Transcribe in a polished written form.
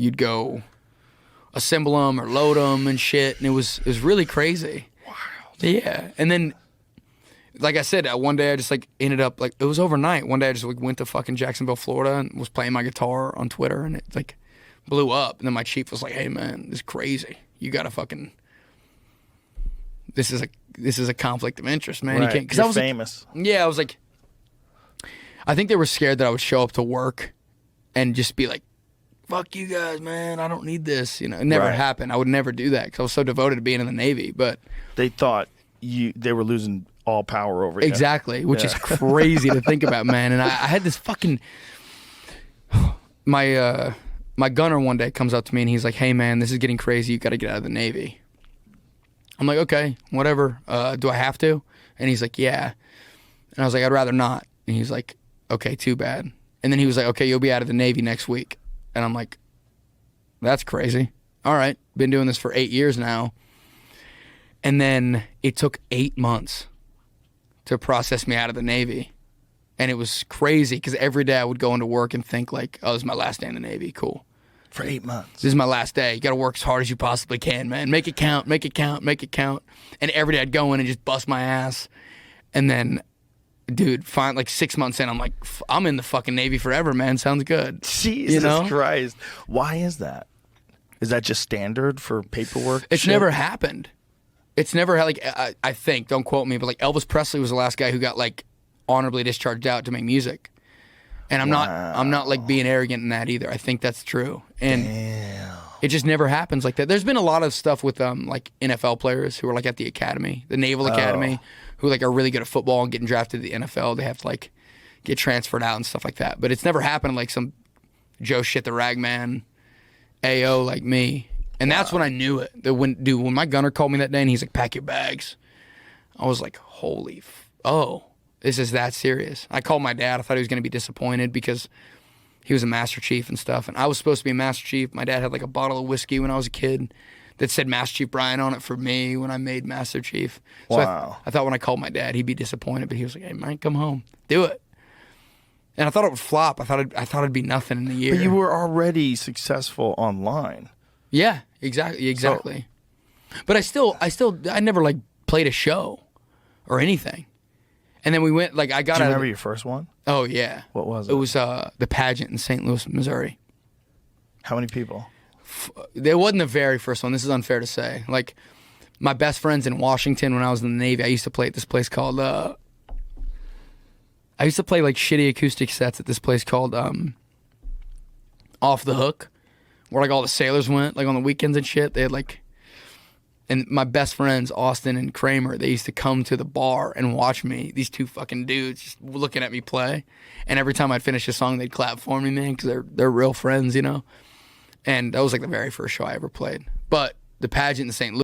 you'd go assemble them or load them and shit, and it was really crazy. Wild. Yeah, and then, like I said, one day I just like ended up like it was overnight. One day I just like went to fucking Jacksonville, Florida, and was playing my guitar on Twitter, and it like blew up. And then my chief was like, "Hey man, this is crazy. You gotta fucking. This is a conflict of interest, man. Right. You can't." Because You're I was famous. Like, yeah, I was like, I think they were scared that I would show up to work and just be like, "Fuck you guys, man. I don't need this." You know, it never happened. I would never do that because I was so devoted to being in the Navy. But they thought they were losing all power over you. Exactly, which is crazy to think about, man. And I had this fucking my gunner one day comes up to me and he's like, "Hey man, this is getting crazy. You got to get out of the Navy." I'm like, "Okay, whatever. Do I have to?" And he's like, "Yeah." And I was like, "I'd rather not." And he's like, "Okay, too bad." And then he was like, "Okay, you'll be out of the Navy next week." And I'm like, "That's crazy. All right, been doing this for 8 years now." And then it took 8 months to process me out of the Navy. And it was crazy because every day I would go into work and think like, "Oh, this is my last day in the Navy. Cool. For 8 months. This is my last day. You got to work as hard as you possibly can, man. Make it count, make it count, make it count." And every day I'd go in and just bust my ass. And then, dude, like 6 months in, I'm like, I'm in the fucking Navy forever, man. Sounds good. Jesus Christ. Why is that? Is that just standard for paperwork? It's never happened. It's never had, like, I think, don't quote me, but like Elvis Presley was the last guy who got like honorably discharged out to make music. And I'm not like being arrogant in that either. I think that's true. And it just never happens like that. There's been a lot of stuff with like NFL players who are like at the academy, the Naval Academy, who like are really good at football and getting drafted to the NFL. They have to like get transferred out and stuff like that. But it's never happened like some Joe shit the ragman AO like me. And that's when I knew it. That when my gunner called me that day and he's like, "Pack your bags," I was like, holy this is that serious. I called my dad. I thought he was going to be disappointed because he was a Master Chief and stuff. And I was supposed to be a Master Chief. My dad had like a bottle of whiskey when I was a kid that said Master Chief Bryan on it for me when I made Master Chief. So I thought when I called my dad, he'd be disappointed. But he was like, "Hey, Mike, come home. Do it." And I thought it would flop. I thought it'd be nothing in a year. But you were already successful online. Yeah, exactly. So, but I never like played a show or anything. And then we went, like, I got Do you remember your first one? Oh, yeah. What was it? It was the pageant in St. Louis, Missouri. How many people? It wasn't the very first one. This is unfair to say. Like, my best friends in Washington when I was in the Navy, I used to play at this place called, I used to play, like, shitty acoustic sets at this place called Off the Hook, where, like, all the sailors went, like, on the weekends and shit. They had, like... And my best friends, Austin and Kramer, they used to come to the bar and watch me. These two fucking dudes just looking at me play. And every time I'd finish a song, they'd clap for me, man, because they're real friends, you know? And that was like the very first show I ever played. But the pageant in St. Louis,